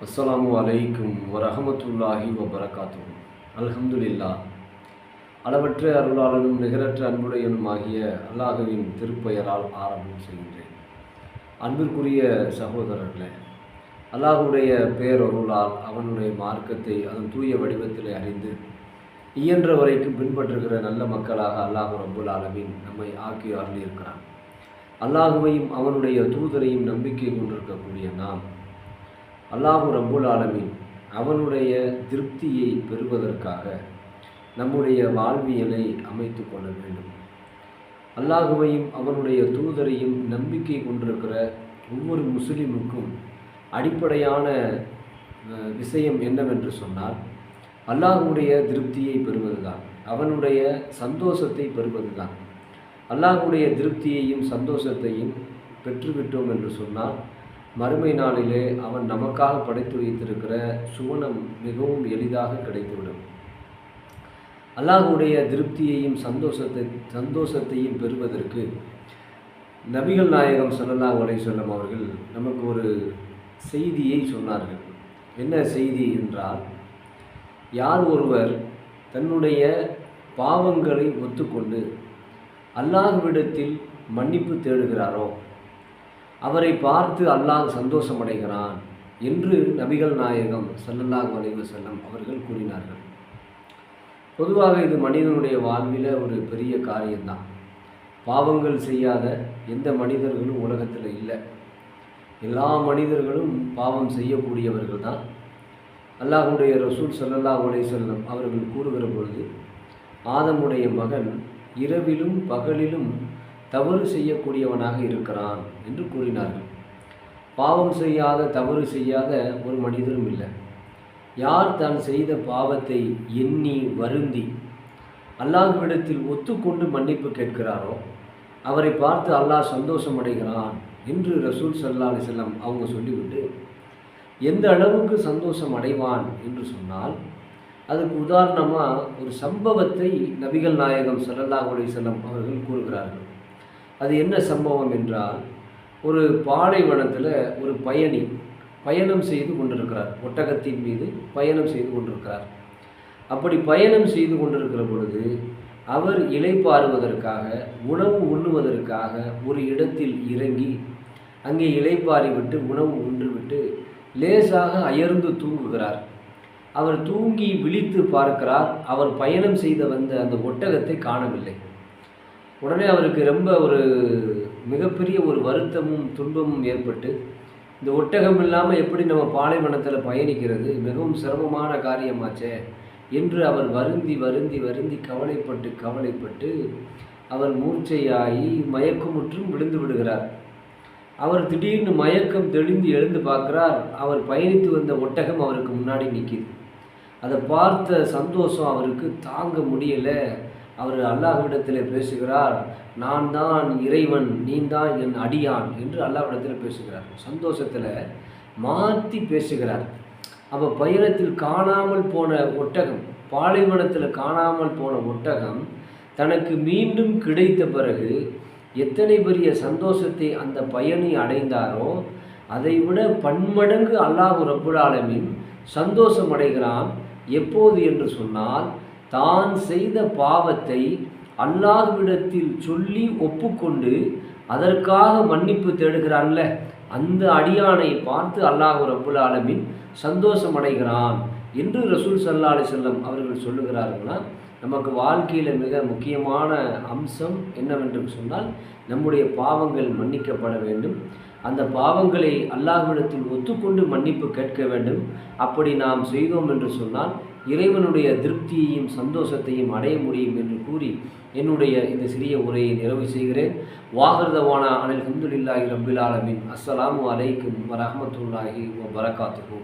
அஸ்ஸலாமு அலைக்கும் வரஹமத்துல்லாஹி வபரகாத்துஹு. அல்ஹம்துலில்லா. அளவற்ற அருளாளனும் நிகரற்ற அன்புடையனும் ஆகிய அல்லாஹுவின் திருப்பெயரால் ஆரம்பம் செய்கின்றேன். அன்பிற்குரிய சகோதரர்களே, அல்லாஹுடைய பேரருளால் அவனுடைய மார்க்கத்தை அதன் தூய வடிவத்தில் அறிந்து இயன்ற வரைக்கும் பின்பற்றுகிற நல்ல மக்களாக அல்லாஹு ரப்புல் ஆலமீன் நம்மை ஆக்கி அருளியிருக்கிறான். அல்லாஹுவையும் அவனுடைய தூதரையும் நம்பிக்கை கொண்டிருக்கக்கூடிய நாம் அல்லாஹு ரப்புல் ஆலமீன் அவனுடைய திருப்தியை பெறுவதற்காக நம்முடைய வாழ்வியலை அமைத்து கொள்ள வேண்டும். அல்லாஹுவையும் அவனுடைய தூதரையும் நம்பிக்கை கொண்டிருக்கிற ஒவ்வொரு முஸ்லிமுக்கும் அடிப்படையான விஷயம் என்னவென்று சொன்னால், அல்லாஹுடைய திருப்தியை பெறுவதுதான், அவனுடைய சந்தோஷத்தை பெறுவதுதான். அல்லாஹுடைய திருப்தியையும் சந்தோஷத்தையும் பெற்றுவிட்டோம் என்று சொன்னால், மறுமை நாளிலே அவன் நமக்காக படைத்து வைத்திருக்கிற சுவனம் மிகவும் எளிதாக கிடைத்துவிடும். அல்லாஹுடைய திருப்தியையும் சந்தோஷத்தையும் பெறுவதற்கு நபிகள் நாயகம் ஸல்லல்லாஹு அலைஹி வஸல்லம் அவர்கள் நமக்கு ஒரு செய்தியை சொன்னார்கள். என்ன செய்தி என்றால், யார் ஒருவர் தன்னுடைய பாவங்களை ஒத்துக்கொண்டு அல்லாஹ்விடத்தில் மன்னிப்பு தேடுகிறாரோ அவரை பார்த்து அல்லாஹ் சந்தோஷமடைகிறான் என்று நபிகள் நாயகம் ஸல்லல்லாஹு அலைஹி வஸல்லம் அவர்கள் கூறினார்கள். பொதுவாக இது மனிதனுடைய வாழ்வில் ஒரு பெரிய காரியம்தான். பாவங்கள் செய்யாத எந்த மனிதர்களும் உலகத்தில் இல்லை. எல்லா மனிதர்களும் பாவம் செய்யக்கூடியவர்கள் தான். அல்லாஹ்வுடைய ரசூல் ஸல்லல்லாஹு அலைஹி வஸல்லம் அவர்கள் கூறுகிற பொழுது, ஆதமுடைய மகன் இரவிலும் பகலிலும் தவறு செய்யக்கூடியவனாக இருக்கிறான் என்று கூறினார்கள். பாவம் செய்யாத, தவறு செய்யாத ஒரு மனிதரும் இல்லை. யார் தான் செய்த பாவத்தை எண்ணி வருந்தி அல்லாஹ்விடத்தில் ஒத்துக்கொண்டு மன்னிப்பு கேட்கிறாரோ அவரை பார்த்து அல்லாஹ் சந்தோஷம் அடைகிறான் என்று ரசூல் ஸல்லல்லாஹு அலைஹி வஸல்லம் அவங்க சொல்லிவிட்டு, எந்த அளவுக்கு சந்தோஷம் அடைவான் என்று சொன்னால், அதுக்கு உதாரணமாக ஒரு சம்பவத்தை நபிகள் நாயகம் ஸல்லல்லாஹு அலைஹி வஸல்லம் அவர்கள் கூறுகிறார்கள். அது என்ன சம்பவம் என்றால், ஒரு பாலைவனத்தில் ஒரு பயணம் செய்து கொண்டிருக்கிறார். ஒட்டகத்தின் மீது பயணம் செய்து கொண்டிருக்கிறார். அப்படி பயணம் செய்து கொண்டிருக்கிற பொழுது அவர் இளைப்பாறுவதற்காக, உணவு உண்ணுவதற்காக ஒரு இடத்தில் இறங்கி அங்கே இளைப்பாறி விட்டு உணவு உண்டுவிட்டு லேசாக அயர்ந்து தூங்குகிறார். அவர் தூங்கி விழித்து பார்க்கிறார். அவர் பயணம் செய்த வந்த அந்த ஒட்டகத்தை காணவில்லை. உடனே அவருக்கு ரொம்ப ஒரு மிகப்பெரிய ஒரு வருத்தமும் துன்பமும் ஏற்பட்டு, இந்த ஒட்டகம் இல்லாமல் எப்படி நம்ம பாலைவனத்தில் பயணிக்கிறது, மிகவும் சிரமமான காரியமாச்சே என்று அவர் வருந்தி வருந்தி வருந்தி கவலைப்பட்டு அவர் மூர்ச்சையாகி மயக்கமுற்றும் விழுந்து விடுகிறார். அவர் திடீர்னு மயக்கம் தெளிந்து எழுந்து பார்க்கிறார். அவர் பயணித்து வந்த ஒட்டகம் அவருக்கு முன்னாடி நிற்கிது. அதை பார்த்த சந்தோஷம் அவருக்கு தாங்க முடியலை. அவர் அல்லாஹ்விடத்தில் பேசுகிறார், நான் தான் இறைவன், நீ தான் என் அடியான் என்று அல்லாஹ்விடத்தில் பேசுகிறார். சந்தோஷத்தில் மாற்றி பேசுகிறார். அப்போ பயணத்தில் காணாமல் போன ஒட்டகம், பாலைவனத்தில் காணாமல் போன ஒட்டகம் தனக்கு மீண்டும் கிடைத்த பிறகு எத்தனை பெரிய சந்தோஷத்தை அந்த பயணி அடைந்தாரோ அதைவிட பன்மடங்கு அல்லாஹ் ரப்புல் ஆலமீன் சந்தோஷம் அடைகிறான். எப்போது என்று சொன்னால், தான் செய்த பாவத்தை அல்லாஹ்விடத்தில் சொல்லி ஒப்புக்கொண்டு அதற்காக மன்னிப்பு தேடுகிறான்ல, அந்த அடியானை பார்த்து அல்லாஹ் ரப்புல் ஆலமீன் சந்தோஷம் அடைகிறான் என்று ரசூல் ஸல்லல்லாஹு அலைஹி வஸல்லம் அவர்கள் சொல்லுகிறார்களா. நமக்கு வாழ்க்கையில் மிக முக்கியமான அம்சம் என்னவென்று சொன்னால், நம்முடைய பாவங்கள் மன்னிக்கப்பட வேண்டும். அந்த பாவங்களை அல்லாஹ்விடத்தில் ஒத்துக்கொண்டு மன்னிப்பு கேட்க வேண்டும். அப்படி நாம் செய்தோம் என்று சொன்னால் இறைவனுடைய திருப்தியையும் சந்தோஷத்தையும் அடைய முடியும் என்று கூறி என்னுடைய இந்த சிறிய உரையை நிறைவு செய்கிறேன். வாஹிர் அனில் ஹம்துலில்லாஹி ரப்பில் ஆலமீன். அஸ்ஸலாமு அலைக்கும் வரஹ்மத்துல்லாஹி வபரகாத்துஹு.